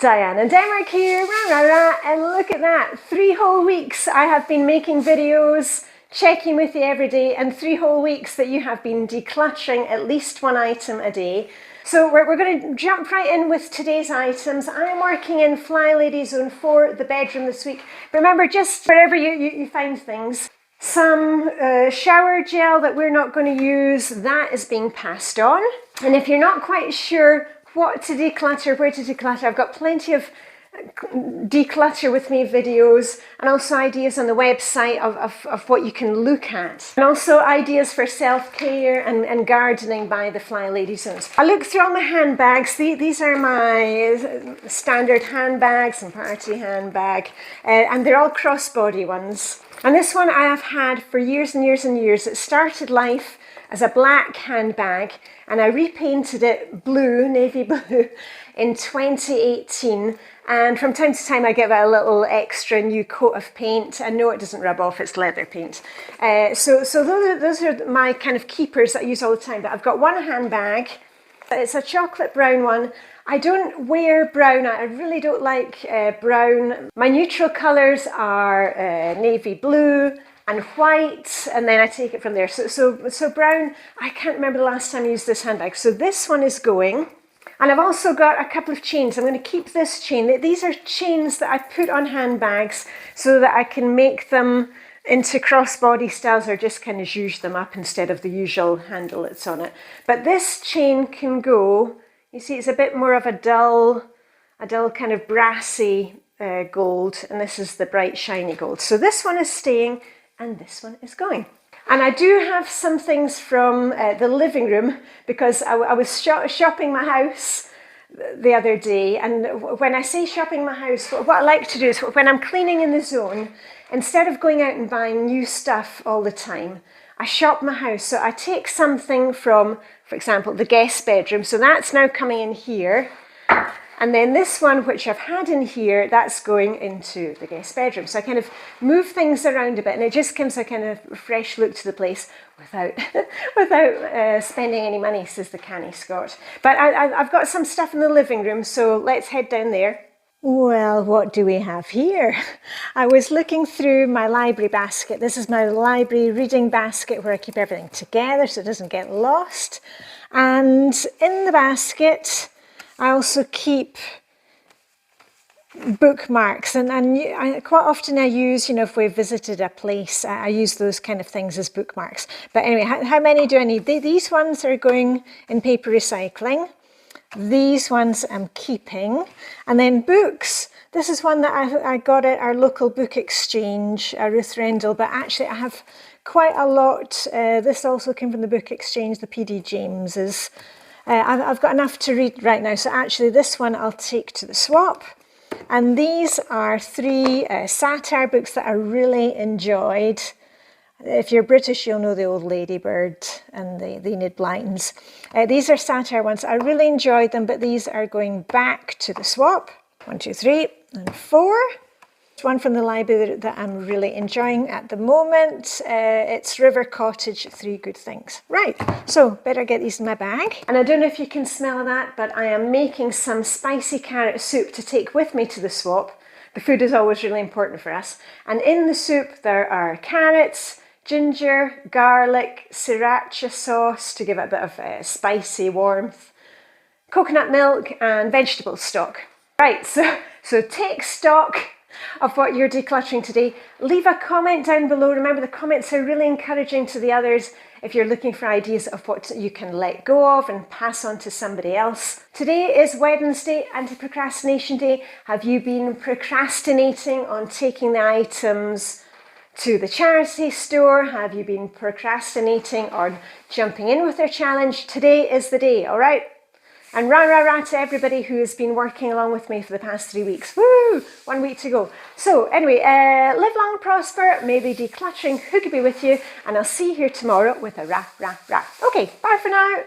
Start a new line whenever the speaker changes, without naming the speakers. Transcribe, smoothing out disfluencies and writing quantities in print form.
Diane in Denmark here, rah, rah, rah, and look at that, 3 whole weeks I have been making videos, checking with you every day, and 3 whole weeks that you have been decluttering at least 1 item a day. So we're going to jump right in with today's items. I'm working in Flylady Zone 4, the bedroom this week. Remember, just wherever you find things. Some shower gel that we're not going to use, that is being passed on. And if you're not quite sure what to declutter, where to declutter, I've got plenty of declutter with me videos and also ideas on the website of what you can look at, and also ideas for self-care and gardening by the Flylady Zones. I looked through all my handbags. These are my standard handbags and party handbag, and they're all crossbody ones. And this one I have had for years and years and years. It started life as a black handbag and I repainted it blue, navy blue, in 2018. And from time to time I give it a little extra new coat of paint. And no, it doesn't rub off, it's leather paint. So those are my kind of keepers that I use all the time. But I've got one handbag. It's a chocolate brown one. I don't wear brown. I really don't like brown. My neutral colours are navy blue and white, and then I take it from there. So brown, I can't remember the last time I used this handbag. So this one is going. And I've also got a couple of chains. I'm going to keep this chain. These are chains that I put on handbags so that I can make them into crossbody styles or just kind of use them up instead of the usual handle that's on it. But this chain can go, you see it's a bit more of a dull kind of brassy gold, and this is the bright shiny gold. So this one is staying and this one is going. And I do have some things from the living room because I was shopping my house the other day. And when I say shopping my house, what I like to do is when I'm cleaning in the zone, instead of going out and buying new stuff all the time, I shop my house. So I take something from, for example, the guest bedroom. So that's now coming in here. And then this one, which I've had in here, that's going into the guest bedroom. So I kind of move things around a bit and it just gives a kind of fresh look to the place without spending any money, says the canny Scot. But I've got some stuff in the living room, so let's head down there. Well, what do we have here? I was looking through my library basket. This is my library reading basket where I keep everything together so it doesn't get lost. And in the basket, I also keep bookmarks, and quite often I use, you know, if we've visited a place, I use those kind of things as bookmarks. But anyway, how many do I need? These ones are going in paper recycling. These ones I'm keeping. And then books. This is one that I got at our local book exchange, Ruth Rendell, but actually I have quite a lot. This also came from the book exchange, the PD James's. I've got enough to read right now, so actually this one I'll take to the swap. And these are 3 satire books that I really enjoyed. If you're British, you'll know The Old Ladybird and the Enid Blytons. These are satire ones. I really enjoyed them, but these are going back to the swap. 1, 2, 3, and 4. One from the library that I'm really enjoying at the moment. It's River Cottage, 3 Good Things. Right, so better get these in my bag. And I don't know if you can smell that, but I am making some spicy carrot soup to take with me to the swap. The food is always really important for us. And in the soup there are carrots, ginger, garlic, sriracha sauce to give it a bit of spicy warmth, coconut milk and vegetable stock. Right, so take stock of what you're decluttering today. Leave a comment down below. Remember, the comments are really encouraging to the others if you're looking for ideas of what you can let go of and pass on to somebody else. Today is Wednesday, Anti-Procrastination Day. Have you been procrastinating on taking the items to the charity store? Have you been procrastinating on jumping in with their challenge? Today is the day, all right? And rah, rah, rah to everybody who has been working along with me for the past 3 weeks. Woo! 1 week to go. So anyway, live long, prosper. May the decluttering hygge be with you. And I'll see you here tomorrow with a rah, rah, rah. Okay, bye for now.